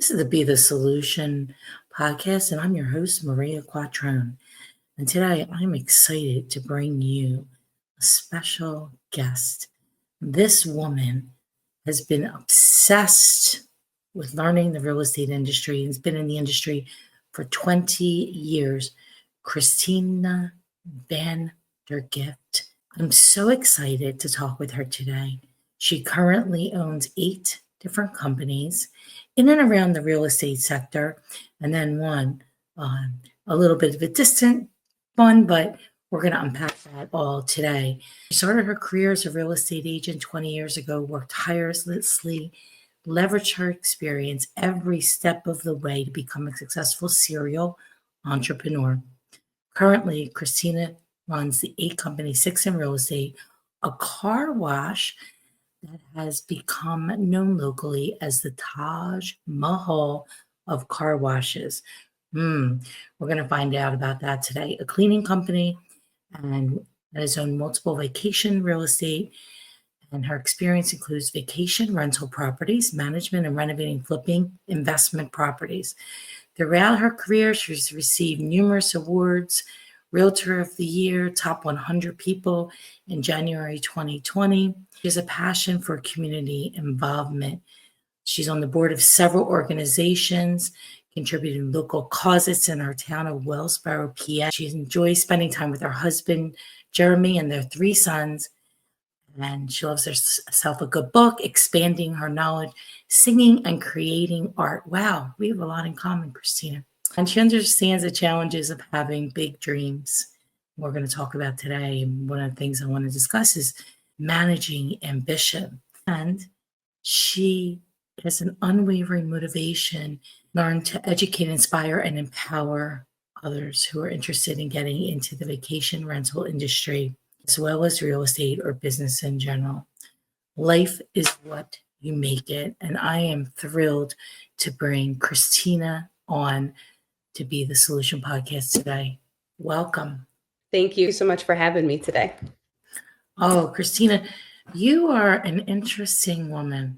This is the Be the Solution podcast, and I'm your host, Maria Quattrone. And today I'm excited to bring you a special guest. This woman has been obsessed with learning the real estate industry and has been in the industry for 20 years. Christina VanDergrift. I'm so excited to talk with her today. She currently owns 8 different companies in and around the real estate sector, and then one a little bit of a distant one, but we're going to unpack that all today. She started her career as a real estate agent 20 years ago, worked tirelessly, leveraged her experience every step of the way to become a successful serial entrepreneur. Currently, Christina runs the 8 companies, 6 in real estate, a car wash that has become known locally as the Taj Mahal of car washes. We're going to find out about that today. A cleaning company and that has owned multiple vacation real estate. And her experience includes vacation rental properties, management and renovating, flipping investment properties. Throughout her career, she's received numerous awards, Realtor of the Year, Top 100 People in January 2020. She has a passion for community involvement. She's on the board of several organizations, contributing local causes in her town of Wellsboro, PA. She enjoys spending time with her husband, Jeremy, and their 3 sons. And she loves herself a good book, expanding her knowledge, singing, and creating art. Wow, we have a lot in common, Christina. And she understands the challenges of having big dreams. We're going to talk about today. And one of the things I want to discuss is managing ambition. And she has an unwavering motivation, learn to educate, inspire, and empower others who are interested in getting into the vacation rental industry, as well as real estate or business in general. Life is what you make it. And I am thrilled to bring Christina on to Be the Solution podcast today. Welcome. Thank you so much for having me today. Oh, Christina, you are an interesting woman.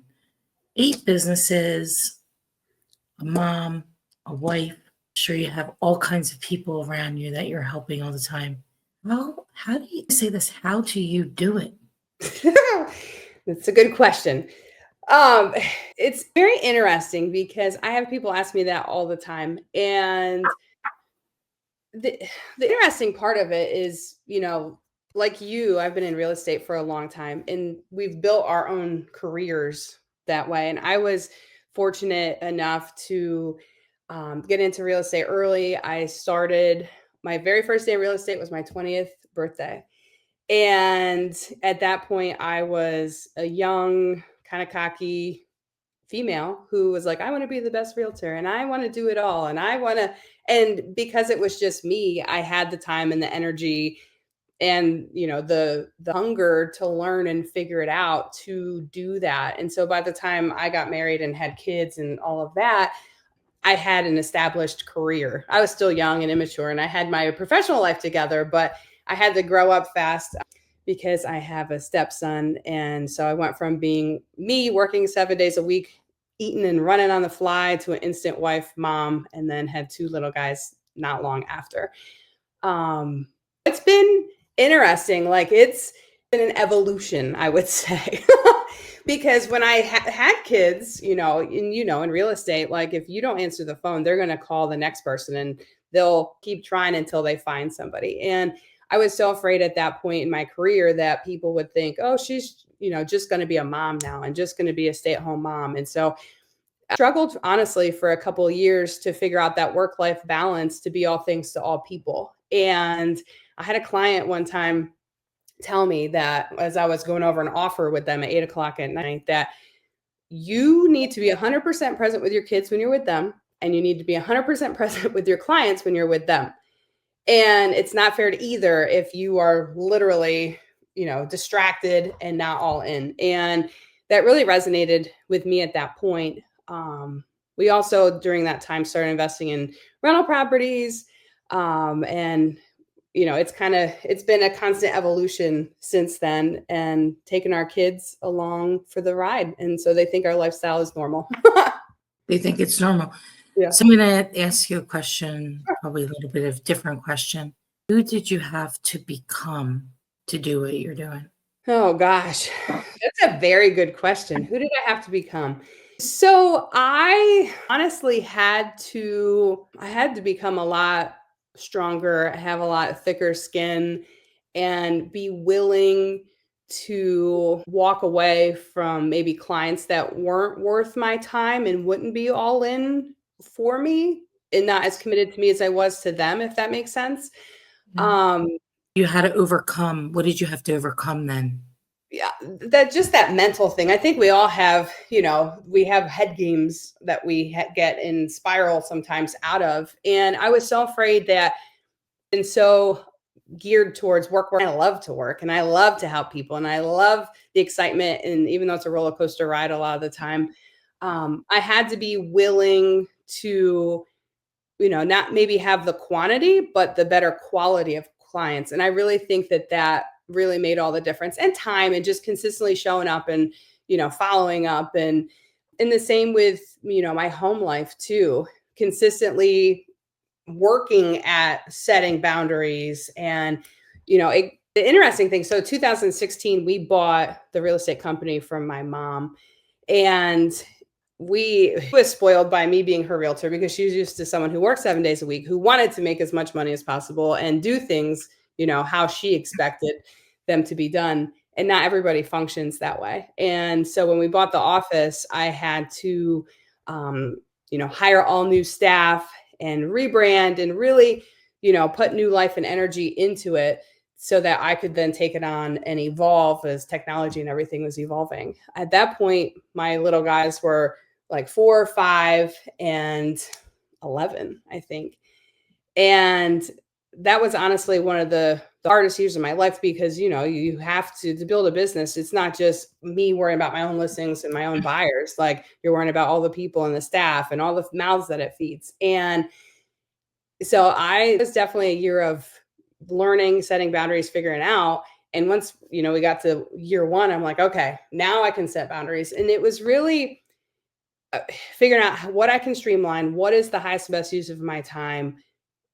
8 businesses, a mom, a wife. I'm sure you have all kinds of people around you that you're helping all the time. Well, how do you say this? How do you do it? That's a good question. It's very interesting because I have people ask me that all the time. And the interesting part of it is, like you, I've been in real estate for a long time and we've built our own careers that way. And I was fortunate enough to get into real estate early. I started my very first day in real estate was my 20th birthday. And at that point, I was a young, kind of cocky female who was like, I want to be the best realtor and I want to do it all. And because it was just me, I had the time and the energy and, the hunger to learn and figure it out to do that. And so by the time I got married and had kids and all of that, I had an established career. I was still young and immature and I had my professional life together, but I had to grow up fast because I have a stepson. And so I went from being me working 7 days a week, eating and running on the fly to an instant wife, mom, and then had 2 little guys not long after. It's been interesting. Like it's been an evolution, I would say. Because when I had kids, in real estate, like if you don't answer the phone, they're going to call the next person and they'll keep trying until they find somebody. And I was so afraid at that point in my career that people would think, oh, she's, just going to be a mom now and just going to be a stay-at-home mom. And so I struggled, honestly, for a couple of years to figure out that work-life balance to be all things to all people. And I had a client one time tell me that as I was going over an offer with them at 8:00 at night, that you need to be 100% present with your kids when you're with them, and you need to be 100% present with your clients when you're with them. And it's not fair to either if you are literally, distracted and not all in. And that really resonated with me at that point. We also, during that time, started investing in rental properties. And it's been a constant evolution since then and taking our kids along for the ride. And so they think our lifestyle is normal. They think it's normal. Yeah. So I'm going to ask you a question, probably a little bit of different question. Who did you have to become to do what you're doing? Oh gosh, that's a very good question. Who did I have to become? So I honestly I had to become a lot stronger, have a lot thicker skin, and be willing to walk away from maybe clients that weren't worth my time and wouldn't be all in for me and not as committed to me as I was to them, if that makes sense. Yeah. Um, You had to overcome. What did you have to overcome then? Yeah, that mental thing. I think we all have, we have head games that we get in spiral sometimes out of. And I was so afraid that, and so geared towards work where I love to work and I love to help people and I love the excitement. And even though it's a roller coaster ride a lot of the time, I had to be willing to, not maybe have the quantity, but the better quality of clients. And I really think that really made all the difference, and time, and just consistently showing up and, following up. And the same with, my home life too, consistently working at setting boundaries. And, the interesting thing, so 2016, we bought the real estate company from my mom. And we was spoiled by me being her realtor because she was used to someone who worked 7 days a week, who wanted to make as much money as possible and do things, how she expected them to be done. And not everybody functions that way. And so when we bought the office, I had to, hire all new staff and rebrand and really, put new life and energy into it so that I could then take it on and evolve as technology and everything was evolving. At that point, my little guys were like 4, 5, and 11, I think. And that was honestly one of the hardest years of my life because, you have to build a business. It's not just me worrying about my own listings and my own buyers. Like, you're worrying about all the people and the staff and all the mouths that it feeds. And so it was definitely a year of learning, setting boundaries, figuring out. And once, we got to year one, I'm like, okay, now I can set boundaries. And it was really figuring out what I can streamline, what is the highest and best use of my time,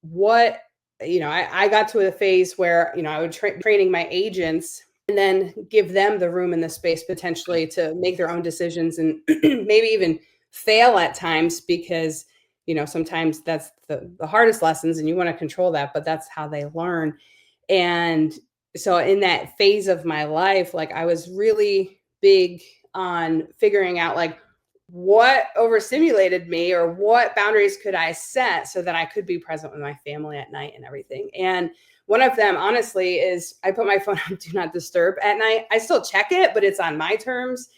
what, I got to a phase where, I would training my agents and then give them the room and the space potentially to make their own decisions and maybe even fail at times because, sometimes that's the hardest lessons and you want to control that, but that's how they learn. And so in that phase of my life, like I was really big on figuring out like what overstimulated me or what boundaries could I set so that I could be present with my family at night and everything. And one of them, honestly, is I put my phone on do not disturb at night. I still check it, but it's on my terms.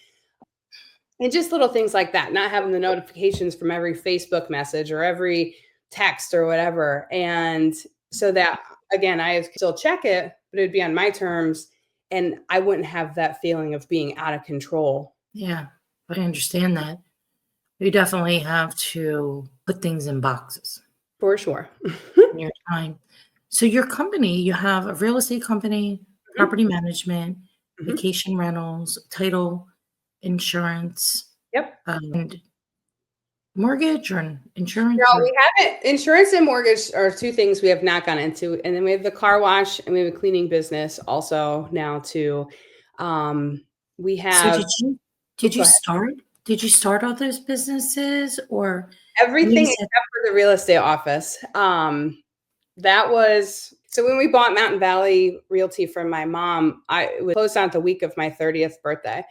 And just little things like that, not having the notifications from every Facebook message or every text or whatever. And so that, again, I still check it, but it'd be on my terms and I wouldn't have that feeling of being out of control. Yeah, I understand that. You definitely have to put things in boxes For sure. in your time. So your company, you have a real estate company, property management, Mhm. vacation rentals, title, insurance, Yep. and mortgage or insurance? No, Or we haven't. Insurance and mortgage are two things we have not gone into. And then we have the car wash and we have a cleaning business also now too. Um, we so have, did go you ahead. start all those businesses or I know Everything you except said for the real estate office. That was so when we bought Mountain Valley Realty from my mom, it was closed down the week of my 30th birthday.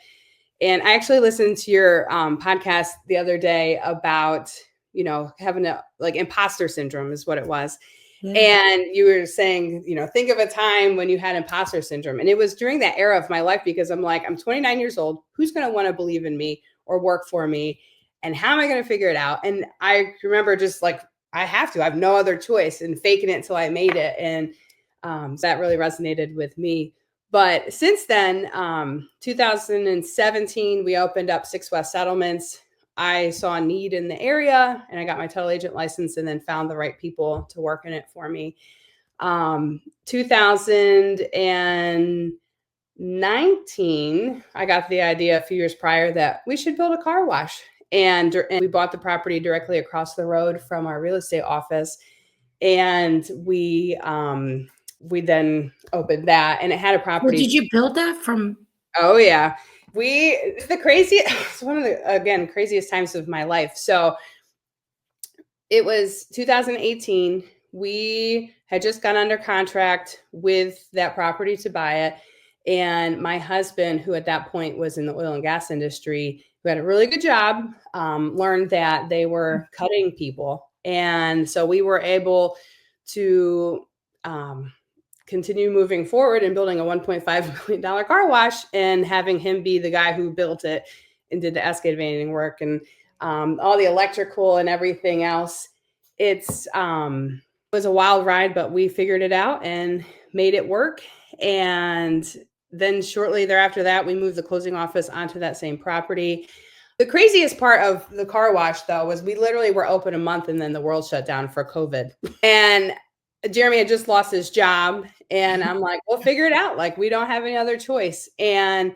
And I actually listened to your podcast the other day about, having a like imposter syndrome is what it was. yeah. And you were saying, think of a time when you had imposter syndrome. And it was during that era of my life because I'm like, I'm 29 years old. Who's going to want to believe in me or work for me? And how am I going to figure it out? And I remember just like, I have no other choice and faking it until I made it. And so that really resonated with me. But since then, 2017, we opened up 6 West Settlements. I saw a need in the area and I got my title agent license and then found the right people to work in it for me. 2019, I got the idea a few years prior that we should build a car wash. And we bought the property directly across the road from our real estate office. And we then opened that, and it had a Well, property. did you build that from? Oh yeah. It's one of the, again, craziest times of my life. So it was 2018. We had just gone under contract with that property to buy it. And my husband, who at that point was in the oil and gas industry, who had a really good job, learned that they were cutting people. And so we were able to continue moving forward and building a $1.5 million car wash, and having him be the guy who built it and did the excavating work and all the electrical and everything else. It was a wild ride, but we figured it out and made it work. And then shortly thereafter that, we moved the closing office onto that same property. The craziest part of the car wash, though, was we literally were open a month and then the world shut down for COVID. And Jeremy had just lost his job. And I'm like, we'll figure it out. Like, we don't have any other choice. And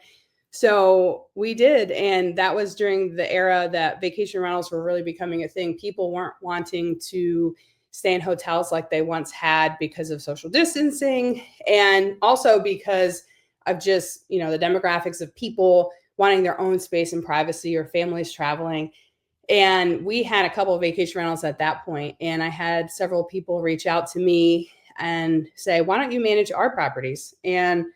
so we did. And that was during the era that vacation rentals were really becoming a thing. People weren't wanting to stay in hotels like they once had because of social distancing, and also because of just, the demographics of people wanting their own space and privacy, or families traveling. And we had a couple of vacation rentals at that point, and I had several people reach out to me and say, why don't you manage our properties? And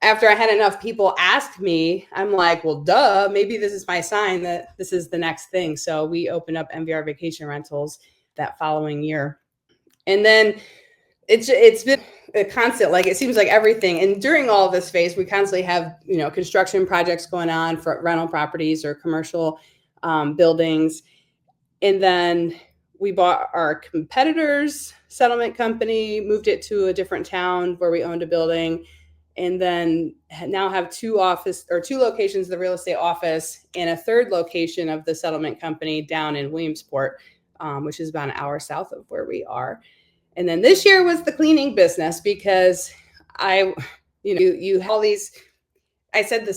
after I had enough people ask me, I'm like, well, duh, maybe this is my sign that this is the next thing. So we opened up MVR Vacation Rentals that following year. And then it's been a constant, like, it seems like everything. And during all of this phase, we constantly have, construction projects going on for rental properties or commercial buildings. And then we bought our competitor's settlement company, moved it to a different town where we owned a building, and then now have two locations of the real estate office, and a third location of the settlement company down in Williamsport, which is about an hour south of where we are. And then this year was the cleaning business, because you have all these. I said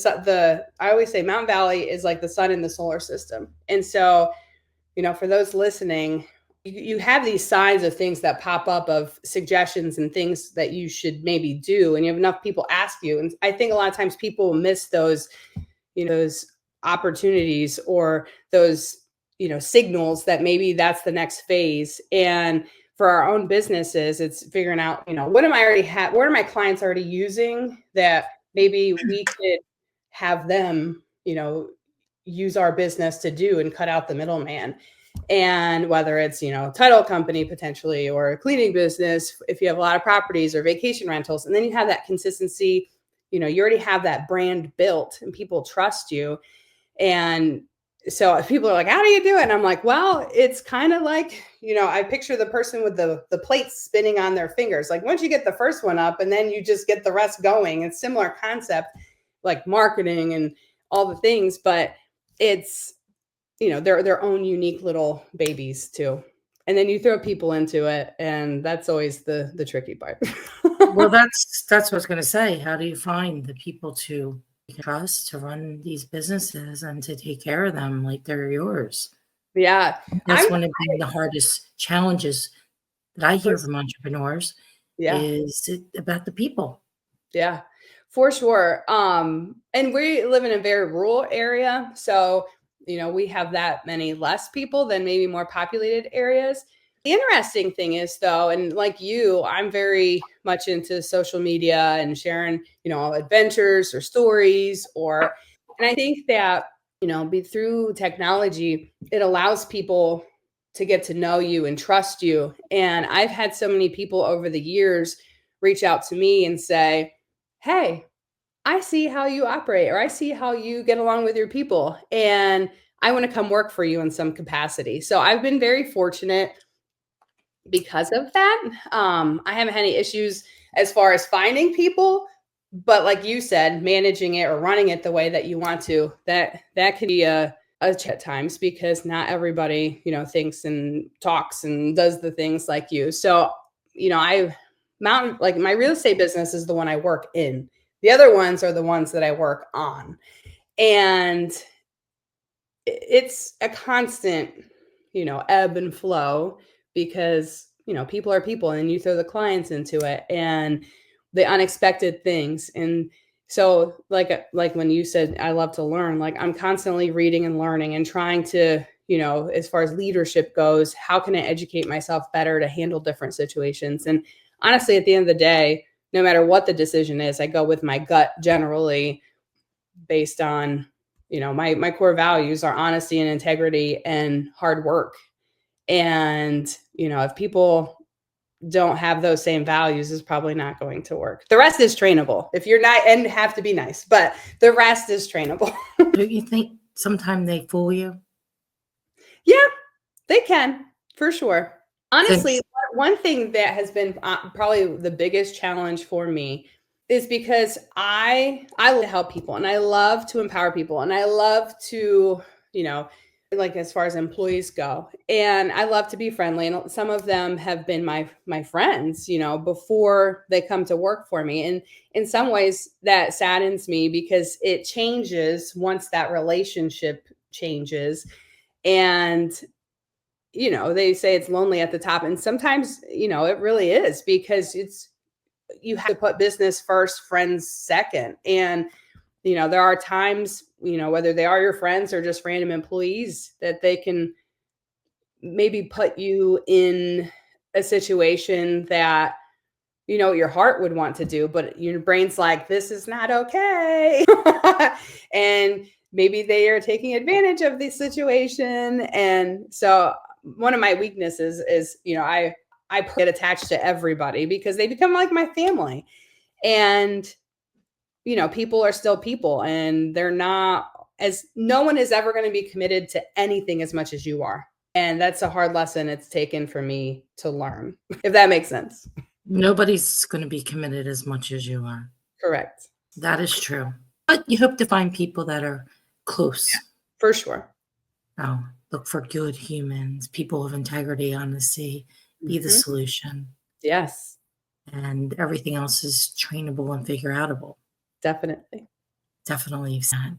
I always say Mountain Valley is like the sun in the solar system. And so, for those listening, you have these signs of things that pop up, of suggestions and things that you should maybe do. And you have enough people ask you. And I think a lot of times people miss those, those opportunities, or those, signals that maybe that's the next phase. And for our own businesses, it's figuring out, what are my clients already using that maybe we could have them, use our business to do, and cut out the middleman. And whether it's, title company potentially, or a cleaning business, if you have a lot of properties, or vacation rentals, and then you have that consistency, you already have that brand built and people trust you. And so if people are like, how do you do it? And I'm like, well, it's kind of like, I picture the person with the plates spinning on their fingers. Like, once you get the first one up, and then you just get the rest going. It's similar concept, like marketing and all the things, but it's, they're their own unique little babies too. And then you throw people into it, and that's always the tricky part. Well, that's what I was going to say. How do you find the people to trust to run these businesses and to take care of them like they're yours? Yeah. That's one of the hardest challenges that I hear from entrepreneurs. Yeah. Is about the people. Yeah, for sure. And we live in a very rural area. So, we have that many less people than maybe more populated areas. The interesting thing is, though, and like you, I'm very much into social media and sharing, adventures or stories, and I think that, through technology, it allows people to get to know you and trust you. And I've had so many people over the years reach out to me and say, hey, I see how you operate, or I see how you get along with your people, and I want to come work for you in some capacity. So I've been very fortunate because of that. I haven't had any issues as far as finding people, but like you said, managing it or running it the way that you want to, that can be a at times, because not everybody, thinks and talks and does the things like you. So, my real estate business is the one I work in. The other ones are the ones that I work on. And it's a constant, ebb and flow because, people are people and you throw the clients into it and the unexpected things. And so like when you said I love to learn, like I'm constantly reading and learning and trying to, as far as leadership goes, how can I educate myself better to handle different situations? And honestly, at the end of the day, no matter what the decision is, I go with my gut generally based on my core values are honesty and integrity and hard work. And if people don't have those same values, is probably not going to work. The rest is trainable if you're not, and have to be nice, but the rest is trainable. Don't you think sometimes they fool you? Yeah, they can, for sure. So, Honestly, one thing that has been probably the biggest challenge for me is because I love to help people and I love to empower people and I love to, you know, like as far as employees go, and I love to be friendly, and some of them have been my friends, before they come to work for me. And in some ways that saddens me because it changes once that relationship changes. And they say it's lonely at the top, and sometimes it really is, because you have to put business first, friends second. And there are times, whether they are your friends or just random employees, that they can maybe put you in a situation that your heart would want to do, but your brain's like, this is not okay. And maybe they are taking advantage of the situation. And so one of my weaknesses is, I get attached to everybody because they become like my family. And people are still people, and they're not, as no one is ever going to be committed to anything as much as you are. And that's a hard lesson it's taken for me to learn, if that makes sense. nobody's going to be committed as much as you are. Correct. That is true. But you hope to find people that are close. Yeah, for sure. Oh, look for good humans, people of integrity, honesty, be the Mhm. solution. Yes, And everything else is trainable and figure outable. definitely. Definitely that.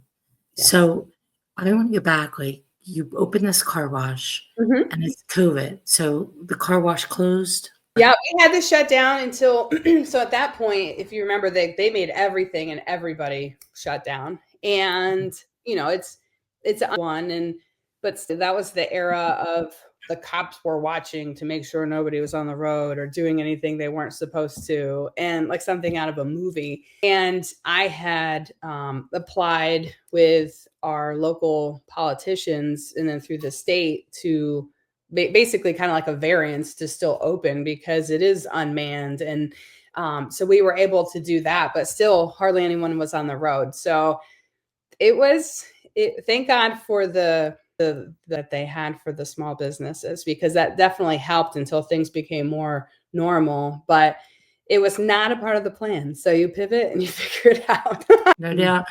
Yes. So I want to go back. Like you opened this car wash Mhm. and it's COVID. So the car wash closed. Yeah, we had to shut down until so at that point, if you remember, they made everything and everybody shut down. And it's one, and but that was the era of the cops were watching to make sure nobody was on the road or doing anything they weren't supposed to, and like something out of a movie. And I had applied with our local politicians and then through the state to basically kind of like a variance to still open because it is unmanned. And so we were able to do that, but still hardly anyone was on the road. So thank God for the that they had for the small businesses, because that definitely helped until things became more normal. But it was not a part of the plan. So you pivot and you figure it out. No doubt.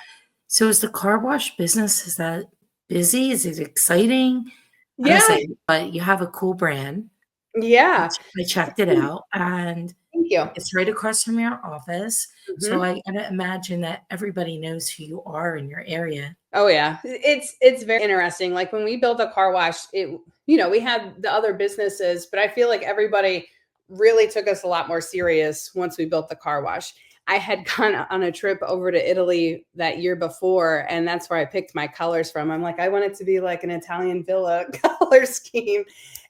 So is the car wash business, is that busy? Is it exciting? I don't Yeah. say, but you have a cool brand. Yeah. I checked it out and Thank you. it's right across from your office. So Mhm. I gotta imagine that everybody knows who you are in your area. Oh yeah. It's very interesting. Like when we built a car wash, we had the other businesses, but I feel like everybody really took us a lot more serious once we built the car wash. I had gone on a trip over to Italy that year before, and that's where I picked my colors from. I'm like, I want it to be like an Italian villa color scheme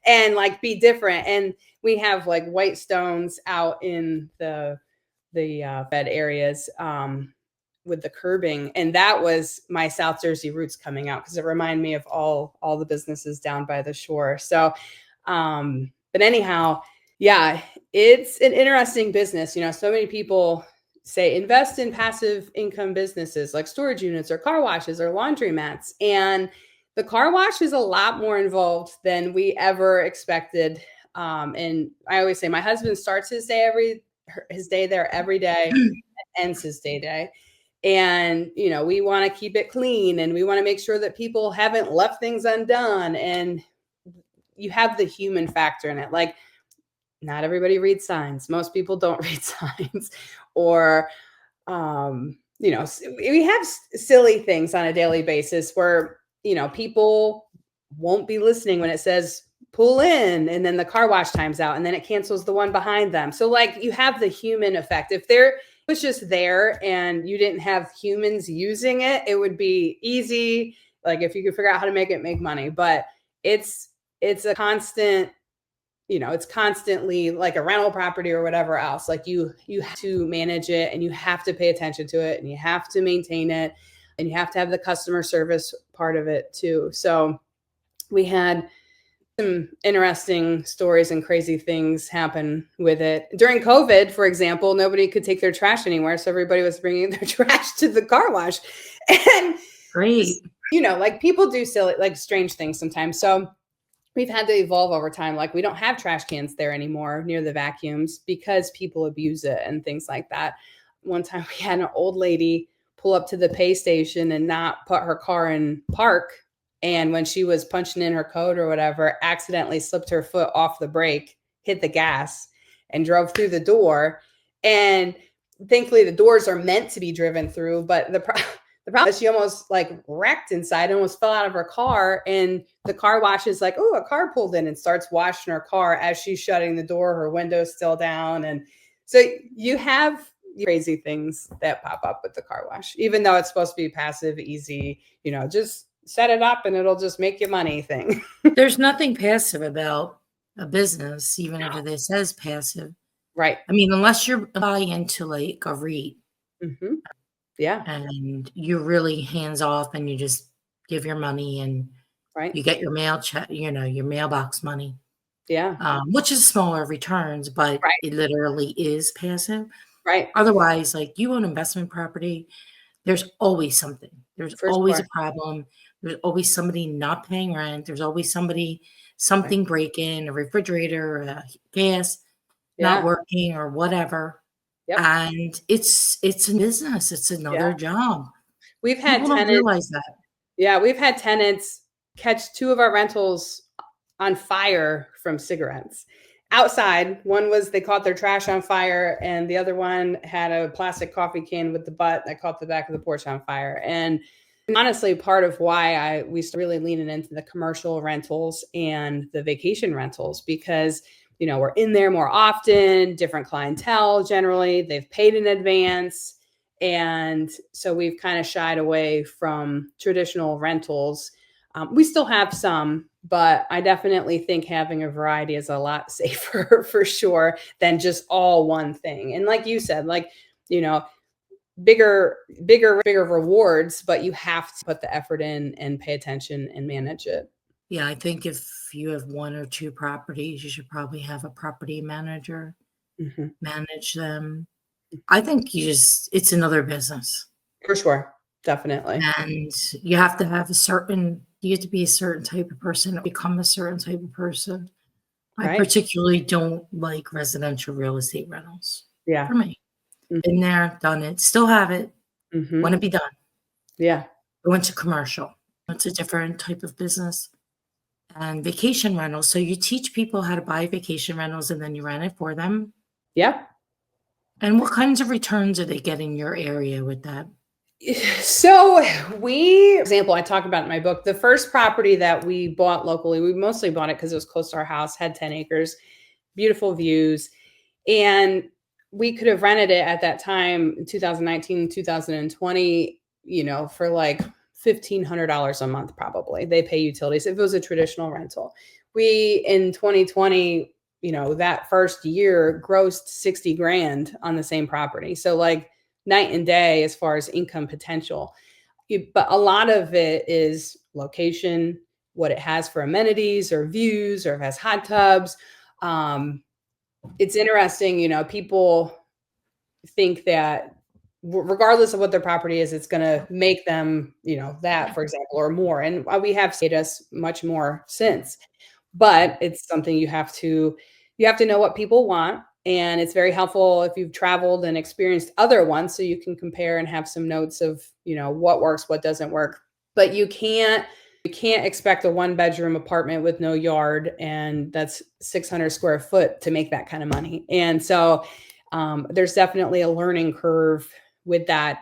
and like be different. And we have like white stones out in the bed areas, with the curbing, and that was my South Jersey roots coming out because it reminded me of all the businesses down by the shore. So but anyhow, yeah, it's an interesting business. So many people say invest in passive income businesses like storage units or car washes or laundromats, and the car wash is a lot more involved than we ever expected. And I always say my husband starts his day there every day, ends his day. And we want to keep it clean, and we want to make sure that people haven't left things undone. And you have the human factor in it. Like, not everybody reads signs. Most people don't read signs. Or we have silly things on a daily basis where people won't be listening when it says pull in, and then the car wash time's out, and then it cancels the one behind them. So like you have the human effect. If there was just there and you didn't have humans using it, it would be easy. Like if you could figure out how to make it make money, but it's a constant, it's constantly like a rental property or whatever else. Like you have to manage it, and you have to pay attention to it, and you have to maintain it, and you have to have the customer service part of it too. So we had some interesting stories and crazy things happen with it. During COVID, for example, nobody could take their trash anywhere. So everybody was bringing their trash to the car wash. And, Great. like people do silly, like strange things sometimes. So we've had to evolve over time. Like we don't have trash cans there anymore near the vacuums because people abuse it and things like that. One time we had an old lady pull up to the pay station and not put her car in park. And when she was punching in her code or whatever, accidentally slipped her foot off the brake, hit the gas, and drove through the door. And thankfully, the doors are meant to be driven through. But the problem is she almost like wrecked inside and almost fell out of her car. And the car wash is like, oh, a car pulled in, and starts washing her car as she's shutting the door. Her window's still down. And so you have crazy things that pop up with the car wash, even though it's supposed to be passive, easy, just set it up and it'll just make you money thing. There's nothing passive about a business, even if it says passive. Right. I mean, unless you're buying into like a REIT. Mm-hmm. Yeah. And you're really hands off and you just give your money and right. you get your mail check, your mailbox money. Yeah. Which is smaller returns, but right. it literally is passive. Right. Otherwise, like you own investment property, there's always something. There's always a problem. There's always somebody not paying rent. There's always something breaking, a refrigerator, gas not working or whatever. Yep. And it's a business. It's another job. We've had people don't realize that. Yeah, we've had tenants catch 2 of our rentals on fire from cigarettes. Outside, one was they caught their trash on fire, and the other one had a plastic coffee can with the butt that caught the back of the porch on fire. And honestly, part of why we started really leaning into the commercial rentals and the vacation rentals, because we're in there more often, different clientele generally, they've paid in advance. And so we've kind of shied away from traditional rentals. We still have some, but I definitely think having a variety is a lot safer for sure than just all one thing. And like you said, bigger rewards, but you have to put the effort in and pay attention and manage it. Yeah, I think if you have 1 or 2 properties, you should probably have a property manager manage them. I think it's another business. For sure. Definitely. And you have to have you have to be a certain type of person or become a certain type of person. I particularly don't like residential real estate rentals. Yeah. For me. Been there, done it, still have it. Want to be done. Yeah. Go into commercial. It's a different type of business. And vacation rentals. So you teach people how to buy vacation rentals and then you rent it for them. Yeah. And what kinds of returns are they getting in your area with that? So example, I talk about in my book, the first property that we bought locally, we mostly bought it because it was close to our house, had 10 acres, beautiful views. And we could have rented it at that time, 2019, 2020, for like $1,500 a month, probably. They pay utilities if it was a traditional rental. We, in 2020, that first year grossed 60 grand on the same property. So like night and day as far as income potential. But a lot of it is location, what it has for amenities or views, or if it has hot tubs. It's interesting, people think that regardless of what their property is, it's going to make them, that, for example, or more. And we have saved us much more since. But it's something you have to know what people want. And it's very helpful if you've traveled and experienced other ones, so you can compare and have some notes of, what works, what doesn't work. But you can't expect a 1-bedroom apartment with no yard, and that's 600 square foot to make that kind of money. And so there's definitely a learning curve with that.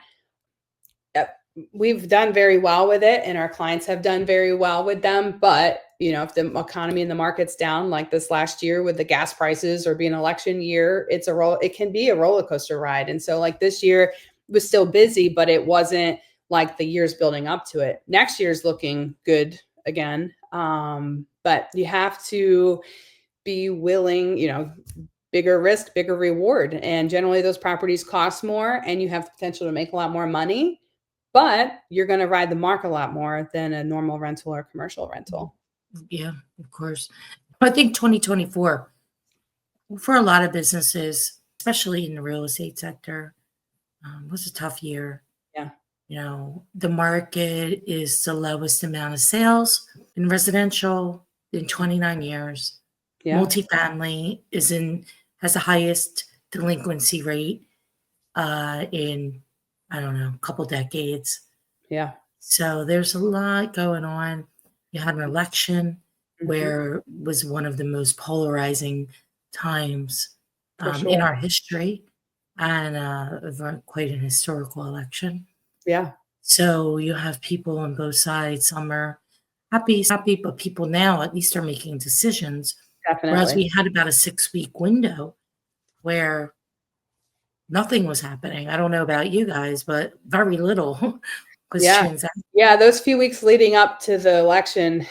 we've done very well with it, and our clients have done very well with them. But, if the economy and the market's down like this last year with the gas prices or being an election year, it can be a roller coaster ride. And so like this year was still busy, but it wasn't like the years building up to it. Next year's looking good again. But you have to be willing, bigger risk, bigger reward. And generally those properties cost more and you have the potential to make a lot more money, but you're going to ride the mark a lot more than a normal rental or commercial rental. Yeah, of course. I think 2024 for a lot of businesses, especially in the real estate sector, was a tough year. Yeah. The market is the lowest amount of sales in residential in 29 years. Yeah. Multifamily has the highest delinquency rate in, I don't know, a couple decades. Yeah. So there's a lot going on. You had an election where it was one of the most polarizing times in our history, and quite an historical election. Yeah. So you have people on both sides. Some are happy, but people now at least are making decisions. Definitely. Whereas we had about a 6-week window where nothing was happening. I don't know about you guys, but very little was transacted. Yeah, those few weeks leading up to the election,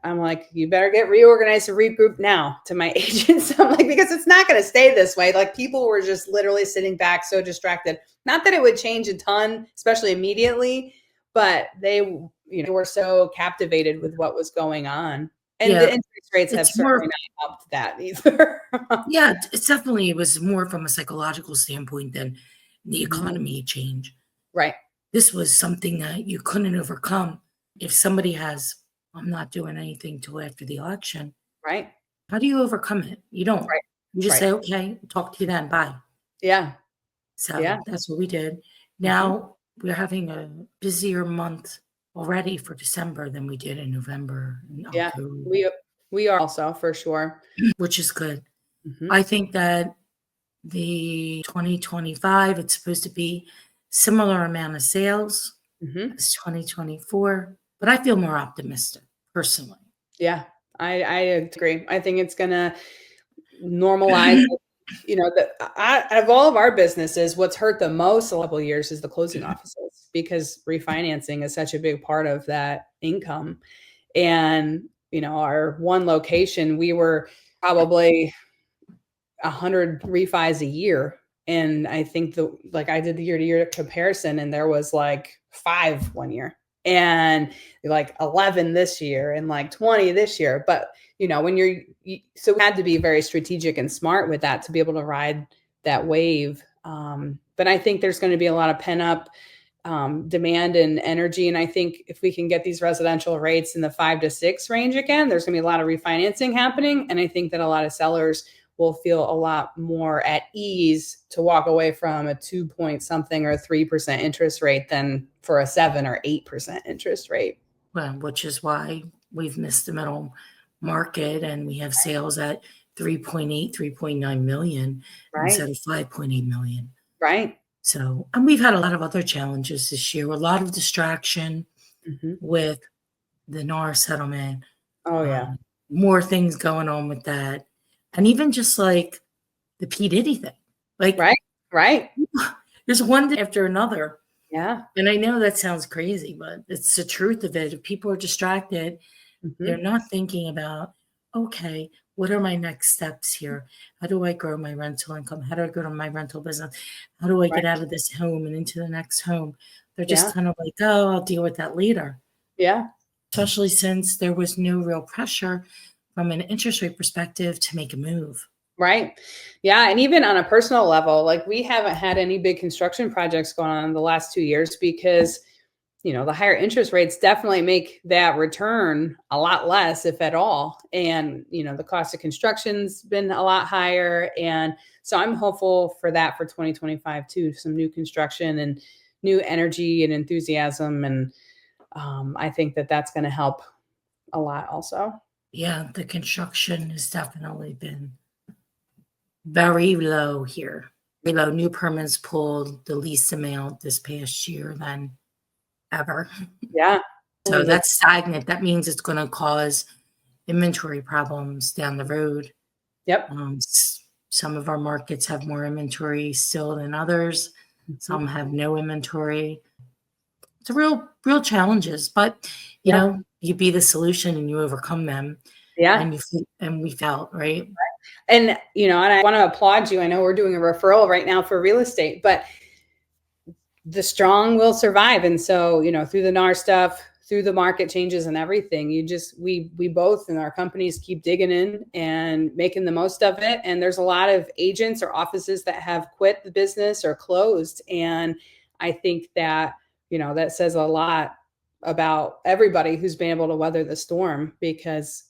I'm like, you better get reorganized and regroup now to my agents. I'm like, because it's not going to stay this way. Like people were just literally sitting back so distracted. Not that it would change a ton, especially immediately, but they, were so captivated with what was going on. And the interest rates have certainly not helped that either. Yeah, it was more from a psychological standpoint than the economy change. Right. This was something that you couldn't overcome. If somebody has, I'm not doing anything till after the election. Right. How do you overcome it? You don't. Right. You just say, okay, talk to you then. Bye. Yeah. So that's what we did. Now we're having a busier month already for December than we did in November and October. We are also, for sure. Which is good. I think that the 2025, it's supposed to be similar amount of sales as 2024, but I feel more optimistic personally. Yeah, I agree. I think it's going to normalize. Out of all of our businesses, what's hurt the most a couple of years is the closing offices, because refinancing is such a big part of that income. And, our one location, we were probably 100 refis a year. And I think I did the year-to-year comparison, and there was like 5 one year and like 11 this year and like 20 this year. But, so we had to be very strategic and smart with that to be able to ride that wave. But I think there's going to be a lot of pent up demand and energy. And I think if we can get these residential rates in the 5 to 6 range again, there's going to be a lot of refinancing happening. And I think that a lot of sellers will feel a lot more at ease to walk away from a 2 point something or 3% interest rate than for a 7 or 8% interest rate. Well, which is why we've missed the middle market and we have sales at 3.8, 3.9 million instead of 5.8 million. Right. So, and we've had a lot of other challenges this year, a lot of distraction with the NAR settlement. Oh, yeah. More things going on with that. And even just like the P. Diddy thing. Like, right. There's one after another. Yeah. And I know that sounds crazy, but it's the truth of it. If people are distracted, they're not thinking about, okay, what are my next steps here? How do I grow my rental income? How do I grow my rental business? How do I get out of this home and into the next home? They're just kind of like, oh, I'll deal with that later. Yeah. Especially since there was no real pressure from an interest rate perspective to make a move. Right. Yeah. And even on a personal level, like we haven't had any big construction projects going on in the last 2 years because, the higher interest rates definitely make that return a lot less, if at all. And, the cost of construction's been a lot higher. And so I'm hopeful for that for 2025 too, some new construction and new energy and enthusiasm. And I think that that's going to help a lot also. Yeah, the construction has definitely been very low here. Very low. New permits pulled the least amount this past year than ever. Yeah. So that's stagnant. That means it's going to cause inventory problems down the road. Yep. Some of our markets have more inventory still than others. Some have no inventory. It's a real challenges, but you know, you be the solution and you overcome them. Yeah. And we felt, right? And, you know, and I want to applaud you. I know we're doing a referral right now for real estate, but the strong will survive. And so, you know, through the NAR stuff, through the market changes and everything, we both in our companies keep digging in and making the most of it. And there's a lot of agents or offices that have quit the business or closed. And I think that, you know, that says a lot about everybody who's been able to weather the storm, because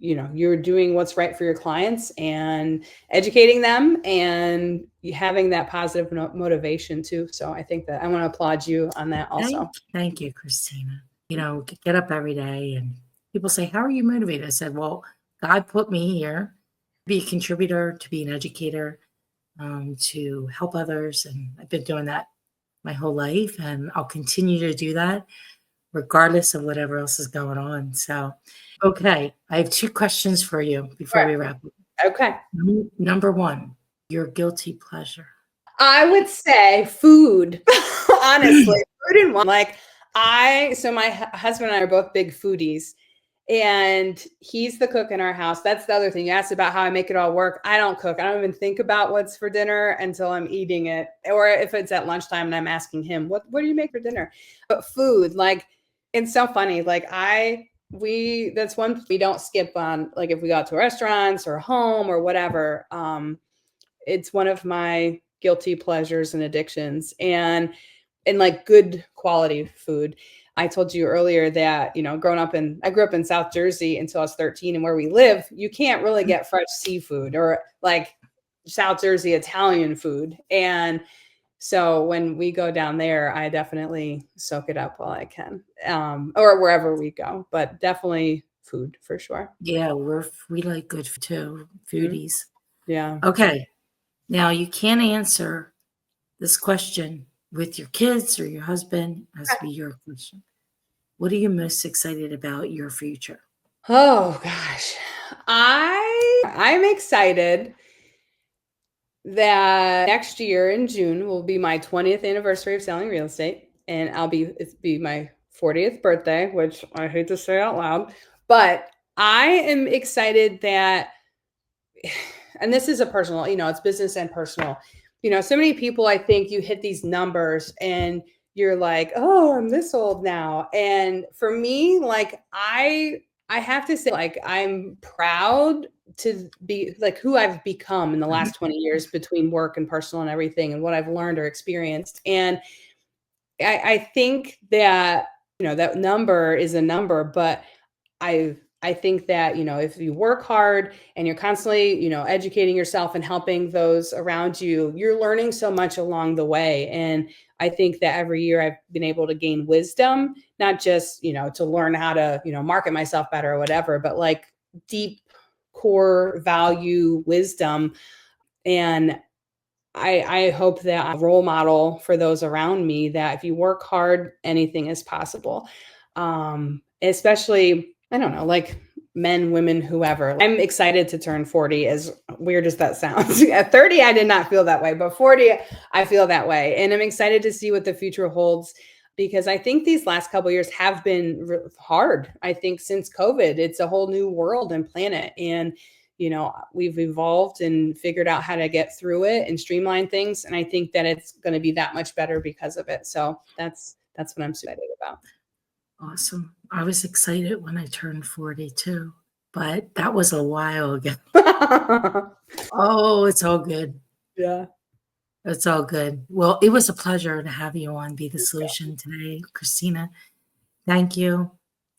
you know, you're doing what's right for your clients and educating them and having that positive motivation too. So I think that I want to applaud you on that also. Thank you, Christina. You know, get up every day and people say, how are you motivated? I said, well, God put me here to be a contributor, to be an educator, to help others. And I've been doing that my whole life, and I'll continue to do that regardless of whatever else is going on. So, okay, I have 2 questions for you before we wrap up. Okay. Number 1, your guilty pleasure. I would say food, honestly, food and wine. Like so my husband and I are both big foodies, and he's the cook in our house. That's the other thing. You asked about how I make it all work. I don't cook. I don't even think about what's for dinner until I'm eating it. Or if it's at lunchtime and I'm asking him, what do you make for dinner? But food, like, it's so funny. Like that's one we don't skip on, like if we go out to restaurants or home or whatever. It's one of my guilty pleasures and addictions, and like good quality food. I told you earlier that, you know, I grew up in South Jersey until I was 13, and where we live, you can't really get fresh seafood or like South Jersey Italian food. And so when we go down there, I definitely soak it up while I can, or wherever we go, but definitely food for sure. Yeah, we like good food too, foodies. Yeah. Okay. Now you can't answer this question with your kids or your husband. It has to be your question. What are you most excited about your future? Oh gosh. I'm excited that next year in June will be my 20th anniversary of selling real estate, and it's be my 40th birthday, which I hate to say out loud, but I am excited that, and this is a personal, you know, it's business and personal. You know, so many people, I think you hit these numbers and you're like, oh, I'm this old now. And for me, like, I have to say, like, I'm proud to be like who I've become in the last 20 years between work and personal and everything, and what I've learned or experienced. And I think that, you know, that number is a number, but I think that, you know, if you work hard and you're constantly, you know, educating yourself and helping those around you, you're learning so much along the way. And I think that every year I've been able to gain wisdom, not just, you know, to learn how to, you know, market myself better or whatever, but like deep core value wisdom. And I hope that I'm a role model for those around me, that if you work hard, anything is possible. Especially, I don't know, like men, women, whoever. I'm excited to turn 40, as weird as that sounds. At 30, I did not feel that way, but 40, I feel that way. And I'm excited to see what the future holds, because I think these last couple of years have been hard. I think since COVID, it's a whole new world and planet. And you know, we've evolved and figured out how to get through it and streamline things. And I think that it's going to be that much better because of it. So that's what I'm excited about. Awesome. I was excited when I turned 40 too, but that was a while ago. Oh, it's all good. Yeah. It's all good. Well, it was a pleasure to have you on Be the Solution today, Christina. Thank you,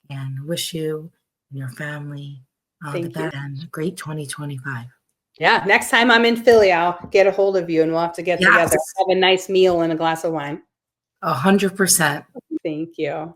and wish you and your family the best and a great 2025. Yeah. Next time I'm in Philly, I'll get a hold of you and we'll have to get together, have a nice meal and a glass of wine. 100%. Thank you.